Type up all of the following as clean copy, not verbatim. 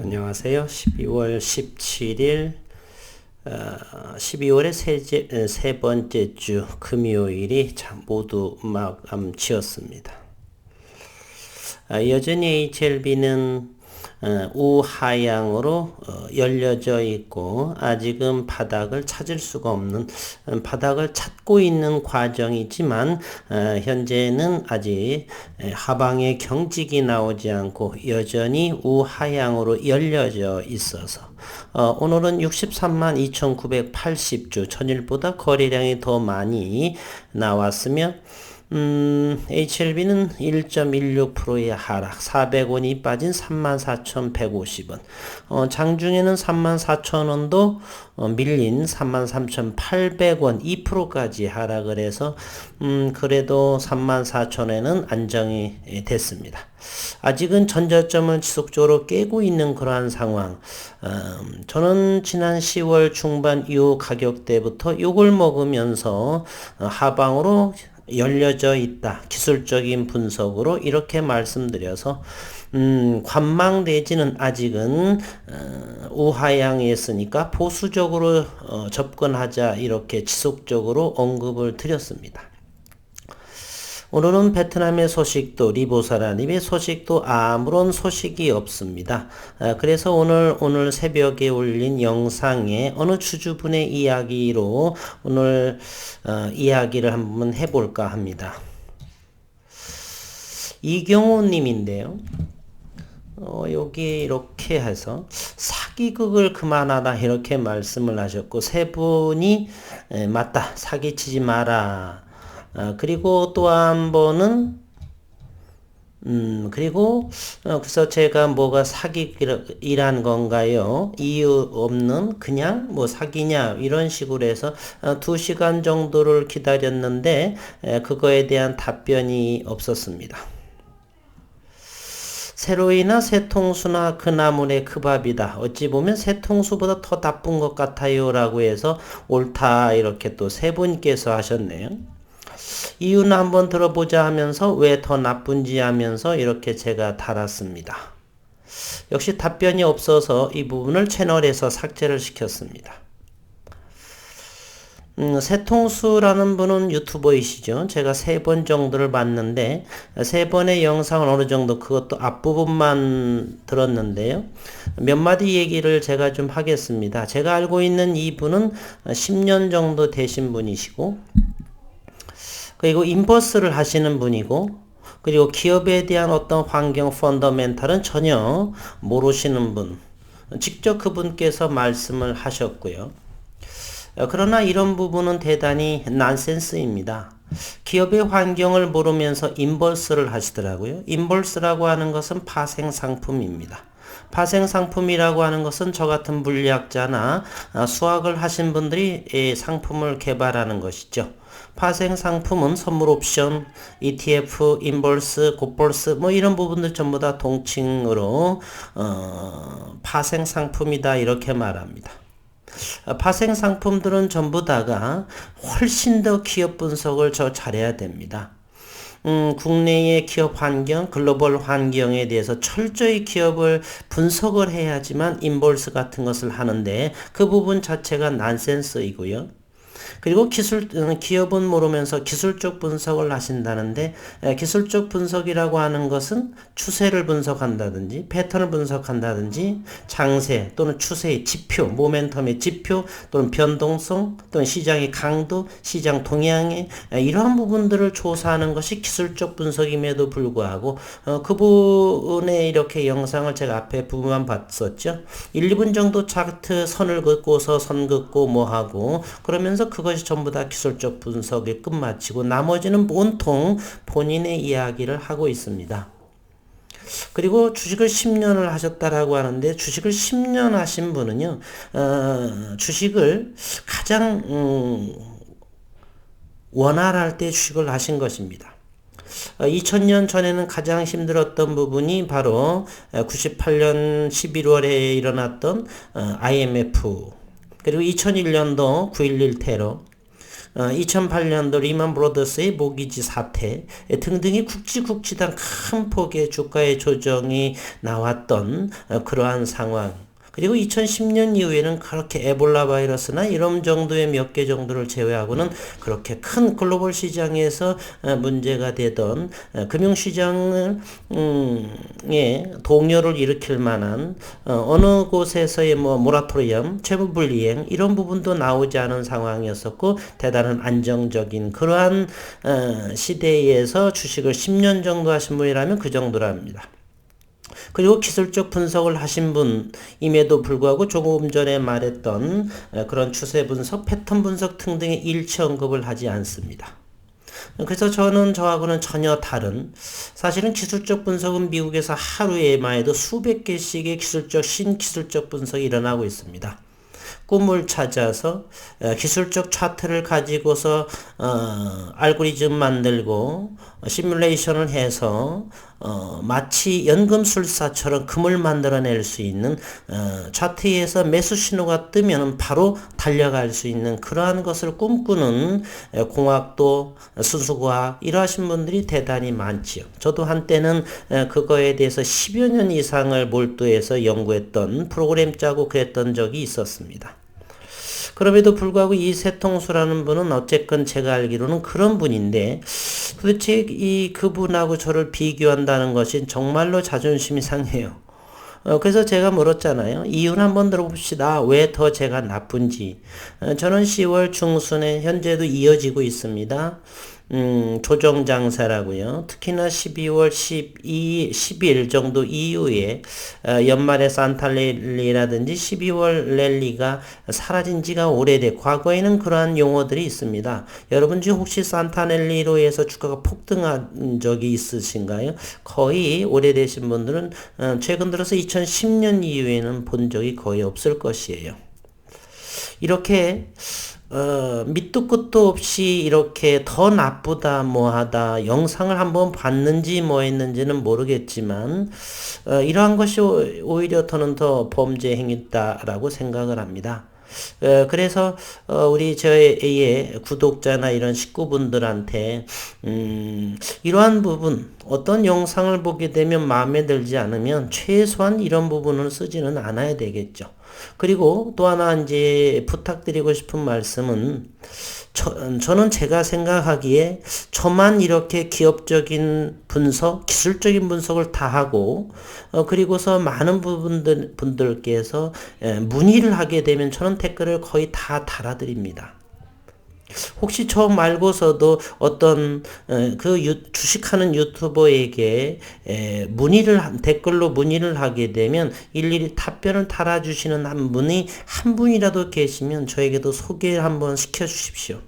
안녕하세요. 12월 17일 12월의 세 번째 주 금요일이 모두 마감 지었습니다. 여전히 HLB는 우하향으로 열려져 있고 아직은 바닥을 찾을 수가 없는 바닥을 찾고 있는 과정이지만 현재는 아직 하방의 경직이 나오지 않고 여전히 우하향으로 열려져 있어서 오늘은 63만 2,980주 전일보다 거래량이 더 많이 나왔으며 HLB는 1.16%의 하락, 400원이 빠진 34,150원. 장중에는 34,000원도 밀린 33,800원, 2%까지 하락을 해서 그래도 34,000원에는 안정이 됐습니다. 아직은 전저점을 지속적으로 깨고 있는 그러한 상황. 저는 지난 10월 중반 이후 가격대부터 욕을 먹으면서 하방으로 열려져 있다. 기술적인 분석으로 이렇게 말씀드려서 관망 내지는 아직은 우하향이었으니까 보수적으로 접근하자 이렇게 지속적으로 언급을 드렸습니다. 오늘은 베트남의 소식도 리보사라님의 소식도 아무런 소식이 없습니다. 그래서 오늘 새벽에 올린 영상에 어느 주주분의 이야기로 오늘 이야기를 한번 해볼까 합니다. 이경호 님인데요. 여기 이렇게 해서 사기극을 그만하라 이렇게 말씀을 하셨고 세 분이 맞다 사기치지 마라. 그리고 또 한 번은 그래서 제가 뭐가 사기란 건가요? 이유 없는 그냥 뭐 사기냐 이런 식으로 해서 2시간 정도를 기다렸는데 그거에 대한 답변이 없었습니다. 세로이나 새통수나 그 나물의 그 밥이다. 어찌 보면 새통수보다 더 나쁜 것 같아요 라고 해서 옳다 이렇게 또 세 분께서 하셨네요. 이유는 한번 들어보자 하면서 왜 더 나쁜지 하면서 이렇게 제가 달았습니다. 역시 답변이 없어서 이 부분을 채널에서 삭제를 시켰습니다. 새통수라는 분은 유튜버이시죠. 제가 3번 정도를 봤는데 3번의 영상을 어느 정도 그것도 앞부분만 들었는데요. 몇 마디 얘기를 제가 좀 하겠습니다. 제가 알고 있는 이분은 10년 정도 되신 분이시고 그리고 인버스를 하시는 분이고 그리고 기업에 대한 어떤 환경 펀더멘탈은 전혀 모르시는 분 직접 그분께서 말씀을 하셨고요. 그러나 이런 부분은 대단히 난센스입니다. 기업의 환경을 모르면서 인버스를 하시더라고요. 인버스라고 하는 것은 파생 상품입니다. 파생 상품이라고 하는 것은 저 같은 물리학자나 수학을 하신 분들이 상품을 개발하는 것이죠. 파생 상품은 선물 옵션, ETF, 인버스, 곱벌스 뭐 이런 부분들 전부 다 동칭으로 파생 상품이다 이렇게 말합니다. 파생 상품들은 전부 다가 훨씬 더 기업 분석을 잘해야 됩니다. 국내의 기업 환경, 글로벌 환경에 대해서 철저히 기업을 분석을 해야지만 인버스 같은 것을 하는데 그 부분 자체가 난센스이고요. 그리고 기업은 모르면서 기술적 분석을 하신다는데 기술적 분석이라고 하는 것은 추세를 분석한다든지 패턴을 분석한다든지 장세 또는 추세의 지표, 모멘텀의 지표 또는 변동성 또는 시장의 강도, 시장 동향의 이러한 부분들을 조사하는 것이 기술적 분석임에도 불구하고 그 부분에 이렇게 영상을 제가 앞에 부분만 봤었죠. 1, 2분 정도 차트 선을 긋고서 선 긋고 뭐하고 그러면서 그것이 전부 다 기술적 분석에 끝마치고 나머지는 온통 본인의 이야기를 하고 있습니다. 그리고 주식을 10년을 하셨다라고 하는데 주식을 10년 하신 분은요. 주식을 가장 원활할 때 주식을 하신 것입니다. 2000년 전에는 가장 힘들었던 부분이 바로 98년 11월에 일어났던 IMF 그리고 2001년도 9.11 테러 2008년도 리만 브로더스의 모기지 사태 등등이 굵직굵직한 큰 폭의 주가의 조정이 나왔던 그러한 상황. 그리고 2010년 이후에는 그렇게 에볼라 바이러스나 이런 정도의 몇 개 정도를 제외하고는 그렇게 큰 글로벌 시장에서 문제가 되던 금융시장을 동요를 일으킬 만한 어느 곳에서의 모라토리엄, 채무불이행 이런 부분도 나오지 않은 상황이었었고 대단한 안정적인 그러한 시대에서 주식을 10년 정도 하신 분이라면 그 정도랍니다. 그리고 기술적 분석을 하신 분임에도 불구하고 조금 전에 말했던 그런 추세 분석, 패턴 분석 등등의 일치 언급을 하지 않습니다. 그래서 저하고는 전혀 다른, 사실은 기술적 분석은 미국에서 하루에만 해도 수백 개씩의 신기술적 분석이 일어나고 있습니다. 꿈을 찾아서 기술적 차트를 가지고서 알고리즘 만들고 시뮬레이션을 해서 마치 연금술사처럼 금을 만들어낼 수 있는 차트에서 매수 신호가 뜨면 바로 달려갈 수 있는 그러한 것을 꿈꾸는 공학도 순수과학 이러하신 분들이 대단히 많지요. 저도 한때는 그거에 대해서 10여 년 이상을 몰두해서 연구했던 프로그램 짜고 그랬던 적이 있었습니다. 그럼에도 불구하고 이 세통수라는 분은 어쨌건 제가 알기로는 그런 분인데 도대체 그분하고 저를 비교한다는 것이 정말로 자존심이 상해요. 그래서 제가 물었잖아요. 이유는 한번 들어봅시다. 왜 더 제가 나쁜지. 저는 10월 중순에 현재도 이어지고 있습니다. 조정 장세라고요. 특히나 12월 10일 정도 이후에 연말에 산타랠리라든지 12월 랠리가 사라진 지가 오래돼. 과거에는 그러한 용어들이 있습니다. 여러분 중 혹시 산타랠리로 해서 주가가 폭등한 적이 있으신가요? 거의 오래되신 분들은 최근 들어서 2010년 이후에는 본 적이 거의 없을 것이에요. 이렇게 밑도 끝도 없이 이렇게 더 나쁘다 뭐하다 영상을 한번 봤는지 뭐 했는지는 모르겠지만 이러한 것이 오히려 더는 더 범죄 행위다라고 생각을 합니다. 그래서 우리 저의 구독자나 이런 식구분들한테 이러한 부분 어떤 영상을 보게 되면 마음에 들지 않으면 최소한 이런 부분을 쓰지는 않아야 되겠죠. 그리고 또 하나 이제 부탁드리고 싶은 말씀은 저는 제가 생각하기에 저만 이렇게 기업적인 분석, 기술적인 분석을 다 하고 그리고서 많은 분들께서 문의를 하게 되면 저는 댓글을 거의 다 달아드립니다. 혹시 저 말고서도 어떤 주식하는 유튜버에게 댓글로 문의를 하게 되면 일일이 답변을 달아주시는 한 분이라도 계시면 저에게도 소개를 한번 시켜주십시오.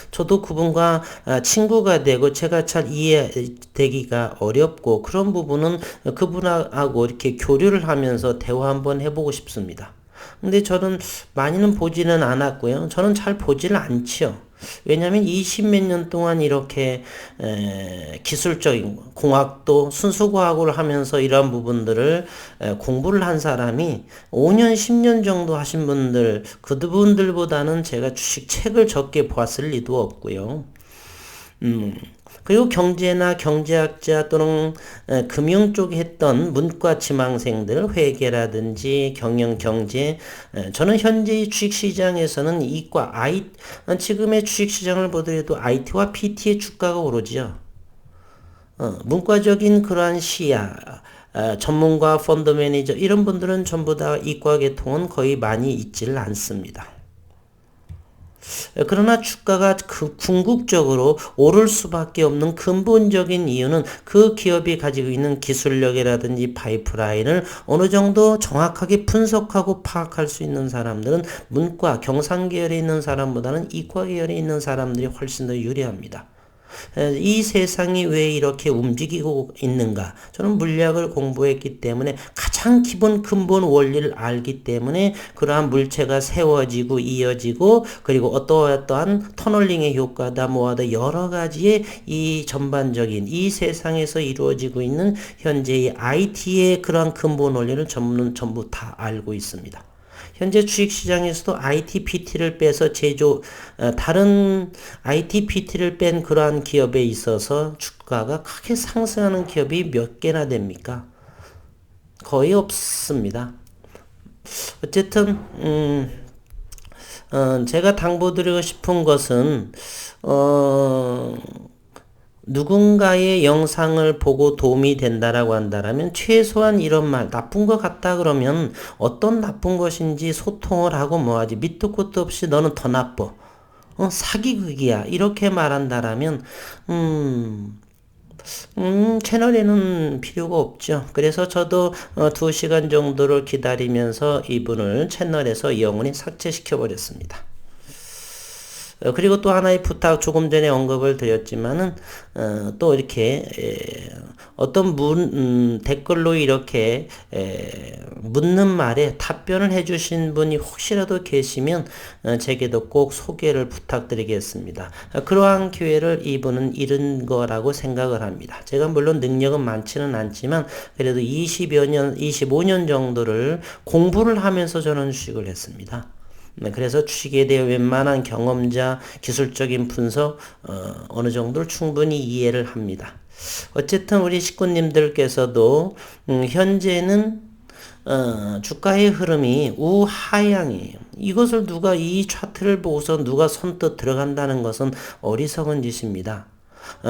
저도 그분과 친구가 되고 제가 잘 이해되기가 어렵고 그런 부분은 그분하고 이렇게 교류를 하면서 대화 한번 해보고 싶습니다. 근데 저는 많이는 보지는 않았고요. 저는 잘 보지를 않지요. 왜냐하면 20몇 년 동안 이렇게 기술적인 공학도 순수과학을 하면서 이러한 부분들을 공부를 한 사람이 5년 10년 정도 하신 분들 그분들보다는 제가 주식책을 적게 보았을 리도 없고요. 그리고 경제나 경제학자 또는 금융 쪽에 했던 문과 지망생들 회계라든지 경영 경제 저는 현재의 주식시장에서는 이과 지금의 주식시장을 보더라도 IT와 PT의 주가가 오르죠. 문과적인 그러한 시야 전문가 펀드 매니저 이런 분들은 전부 다 이과 계통은 거의 많이 있지를 않습니다. 그러나 주가가 궁극적으로 오를 수밖에 없는 근본적인 이유는 그 기업이 가지고 있는 기술력이라든지 파이프라인을 어느 정도 정확하게 분석하고 파악할 수 있는 사람들은 문과, 경상 계열에 있는 사람보다는 이과 계열에 있는 사람들이 훨씬 더 유리합니다. 이 세상이 왜 이렇게 움직이고 있는가? 저는 물리학을 공부했기 때문에 가장 기본 근본 원리를 알기 때문에 그러한 물체가 세워지고 이어지고 그리고 어떠한 터널링의 효과다 뭐하다 여러 가지의 이 전반적인 이 세상에서 이루어지고 있는 현재의 IT의 그러한 근본 원리를 전부 다 알고 있습니다. 현재 주식시장에서도 ITPT를 빼서 다른 ITPT를 뺀 그러한 기업에 있어서 주가가 크게 상승하는 기업이 몇 개나 됩니까? 거의 없습니다. 어쨌든, 제가 당부드리고 싶은 것은, 누군가의 영상을 보고 도움이 된다라고 한다라면 최소한 이런 말, 나쁜 것 같다 그러면 어떤 나쁜 것인지 소통을 하고 뭐하지. 밑도 끝도 없이 너는 더 나빠. 사기극이야. 이렇게 말한다라면, 채널에는 필요가 없죠. 그래서 저도 2시간 정도를 기다리면서 이분을 채널에서 영원히 삭제시켜 버렸습니다. 그리고 또 하나의 부탁, 조금 전에 언급을 드렸지만은 또 이렇게 어떤 댓글로 이렇게 묻는 말에 답변을 해주신 분이 혹시라도 계시면 제게도 꼭 소개를 부탁드리겠습니다. 그러한 기회를 이분은 잃은 거라고 생각을 합니다. 제가 물론 능력은 많지는 않지만 그래도 25년 정도를 공부를 하면서 저는 주식을 했습니다. 그래서 주식에 대해 웬만한 경험자, 기술적인 분석 어느 정도를 충분히 이해를 합니다. 어쨌든 우리 식구님들께서도 현재는 주가의 흐름이 우하향이에요. 이것을 이 차트를 보고서 누가 선뜻 들어간다는 것은 어리석은 짓입니다.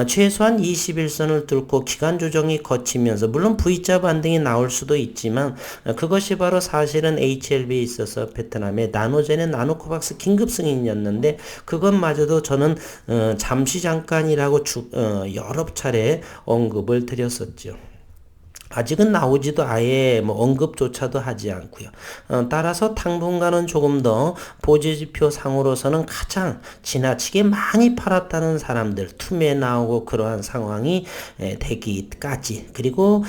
최소한 21선을 뚫고 기간 조정이 거치면서 물론 V자 반등이 나올 수도 있지만 그것이 바로 사실은 HLB에 있어서 베트남의 나노젠의 나노코박스 긴급 승인이었는데 그것마저도 저는 잠시 잠깐이라고 여러 차례 언급을 드렸었죠. 아직은 나오지도 아예 언급조차도 하지 않고요. 따라서 당분간은 조금 더 보조지표 상으로서는 가장 지나치게 많이 팔았다는 사람들 틈에 나오고 그러한 상황이 되기까지 그리고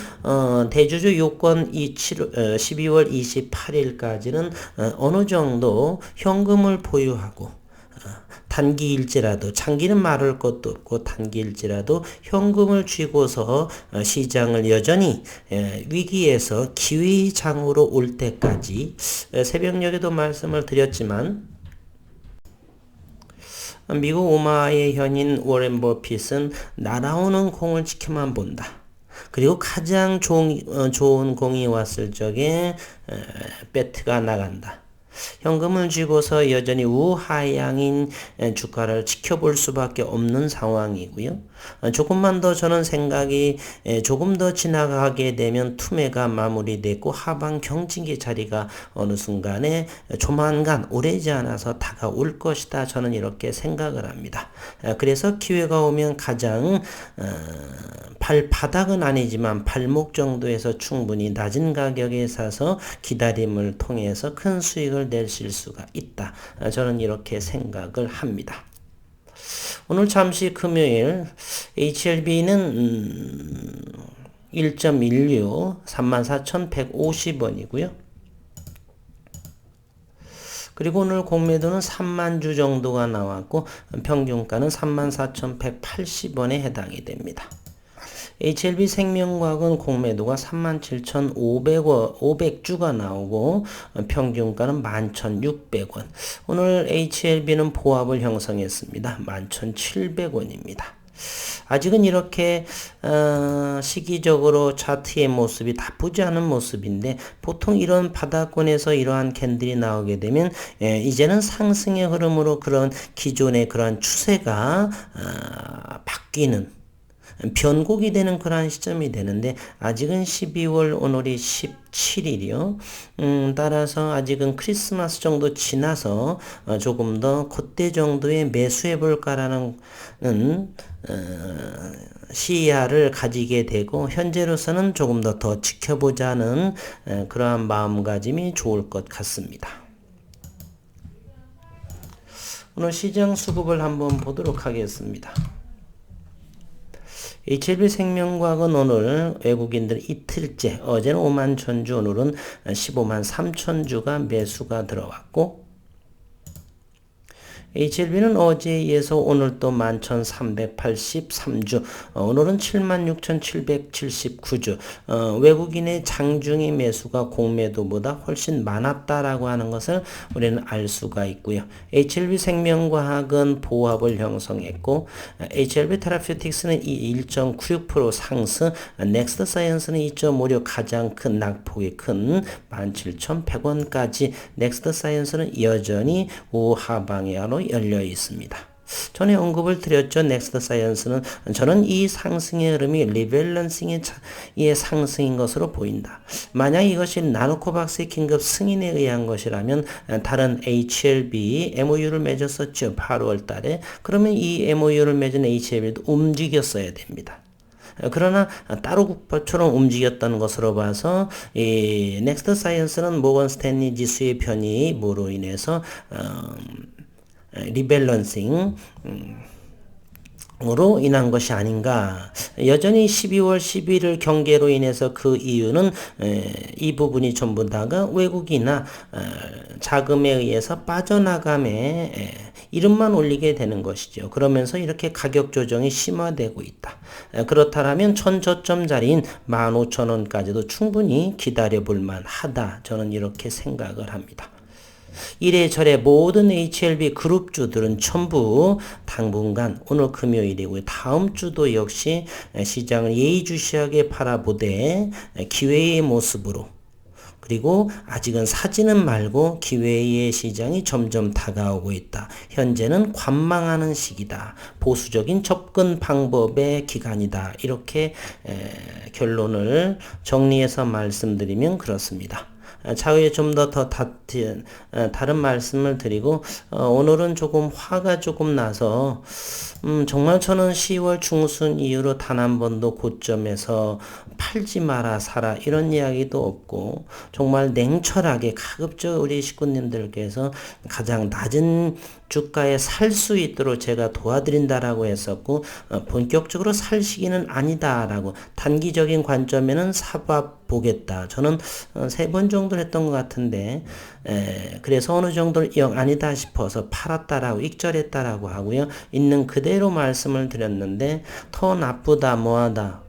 대주주 요건 12월 28일까지는 어느 정도 현금을 보유하고 단기일지라도 장기는 말할 것도 없고 단기일지라도 현금을 쥐고서 시장을 여전히 위기에서 기회장으로 올 때까지 새벽녘에도 말씀을 드렸지만 미국 오마하의 현인 워렌 버핏은 날아오는 공을 지켜만 본다. 그리고 가장 좋은 공이 왔을 적에 배트가 나간다. 현금을 쥐고서 여전히 우하향인 주가를 지켜볼 수밖에 없는 상황이고요. 조금만 더 저는 생각이 조금 더 지나가게 되면 투매가 마무리되고 하방 경직의 자리가 어느 순간에 조만간 오래지 않아서 다가올 것이다. 저는 이렇게 생각을 합니다. 그래서 기회가 오면 가장 발바닥은 아니지만 발목 정도에서 충분히 낮은 가격에 사서 기다림을 통해서 큰 수익을 내실 수가 있다. 저는 이렇게 생각을 합니다. 오늘 잠시 금요일 HLB는 1.16 34,150원이고요. 그리고 오늘 공매도는 3만 주 정도가 나왔고 평균가는 34,180원에 해당이 됩니다. HLB 생명과학은 공매도가 37,500주가 나오고 평균가는 11,600원. 오늘 HLB는 보합을 형성했습니다. 11,700원입니다. 아직은 이렇게 시기적으로 차트의 모습이 나쁘지 않은 모습인데 보통 이런 바닥권에서 이러한 캔들이 나오게 되면 이제는 상승의 흐름으로 그런 기존의 그런 추세가 바뀌는 변곡이 되는 그러한 시점이 되는데 아직은 12월 오늘이 17일이요. 따라서 아직은 크리스마스 정도 지나서 조금 더 그때 정도에 매수해 볼까라는 시야를 가지게 되고 현재로서는 조금 더 지켜보자는 그러한 마음가짐이 좋을 것 같습니다. 오늘 시장 수급을 한번 보도록 하겠습니다. HLB 생명과학은 오늘 외국인들 이틀째 어제는 5만 천주 오늘은 15만 3천 주가 매수가 들어왔고 HLB는 어제에 이어서 오늘 또 11,383주, 오늘은 76,779주, 외국인의 장중의 매수가 공매도보다 훨씬 많았다라고 하는 것을 우리는 알 수가 있고요. HLB 생명과학은 보합을 형성했고, HLB 테라퓨틱스는 1.96% 상승, 넥스트 사이언스는 2.56 가장 큰 낙폭이 큰 17,100원까지 넥스트 사이언스는 여전히 우하방향으로 열려 있습니다. 전에 언급을 드렸죠. 넥스트 사이언스는 저는 이 상승의 흐름이 리밸런싱의 상승인 것으로 보인다. 만약 이것이 나노코박스의 긴급 승인에 의한 것이라면 다른 HLB MOU를 맺었었죠. 8월 달에. 그러면 이 MOU를 맺은 HLB도 움직였어야 됩니다. 그러나 따로 국밥처럼 움직였던 것으로 봐서 이 넥스트 사이언스는 모건 스탠리 지수의 변이로 인해서 리밸런싱 으로 인한 것이 아닌가. 여전히 12월 11일 경계로 인해서 그 이유는 이 부분이 전부 다가 외국이나 자금에 의해서 빠져나감에 이름만 올리게 되는 것이죠. 그러면서 이렇게 가격 조정이 심화되고 있다. 그렇다면 천저점 자리인 15,000원까지도 충분히 기다려볼 만하다. 저는 이렇게 생각을 합니다. 이래저래 모든 HLB 그룹주들은 전부 당분간 오늘 금요일이고요. 다음 주도 역시 시장을 예의주시하게 바라보되 기회의 모습으로, 그리고 아직은 사지는 말고 기회의 시장이 점점 다가오고 있다. 현재는 관망하는 시기다. 보수적인 접근 방법의 기간이다. 이렇게 결론을 정리해서 말씀드리면 그렇습니다. 차후에 좀 더 다른 말씀을 드리고, 오늘은 조금 화가 조금 나서, 정말 저는 10월 중순 이후로 단 한 번도 고점에서 팔지 마라 사라 이런 이야기도 없고, 정말 냉철하게 가급적 우리 식구님들께서 가장 낮은 주가에 살 수 있도록 제가 도와드린다라고 했었고, 본격적으로 살 시기는 아니다라고, 단기적인 관점에는 사봐 보겠다. 저는 3번 정도 했던 것 같은데, 그래서 어느 정도 영 아니다 싶어서 팔았다라고, 익절했다라고 하고요. 있는 그대로 말씀을 드렸는데, 더 나쁘다 뭐하다,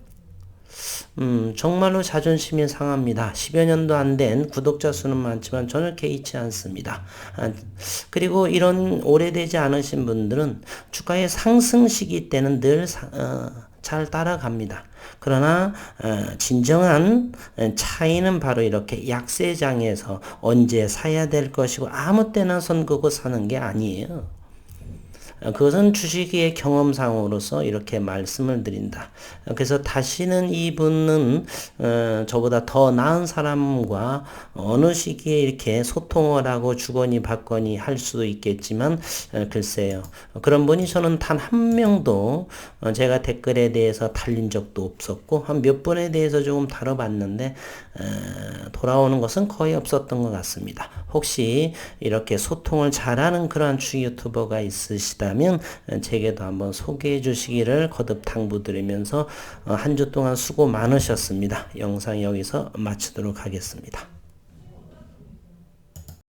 정말로 자존심이 상합니다. 10여 년도 안 된 구독자 수는 많지만 전혀 개의치 않습니다. 그리고 이런 오래되지 않으신 분들은 주가의 상승 시기 때는 늘 잘 따라갑니다. 그러나 진정한 차이는 바로 이렇게 약세장에서 언제 사야 될 것이고 아무 때나 손 그고 사는 게 아니에요. 그것은 주식의 경험상으로서 이렇게 말씀을 드린다. 그래서 다시는 이분은 저보다 더 나은 사람과 어느 시기에 이렇게 소통을 하고 주거니 받거니 할 수도 있겠지만, 글쎄요. 그런 분이 저는 단 한 명도 제가 댓글에 대해서 달린 적도 없었고, 한 몇 분에 대해서 조금 다뤄봤는데 돌아오는 것은 거의 없었던 것 같습니다. 혹시 이렇게 소통을 잘하는 그러한 주식 유튜버가 있으시다면 제게도 한번 소개해 주시기를 거듭 당부드리면서 한 주 동안 수고 많으셨습니다. 영상 여기서 마치도록 하겠습니다.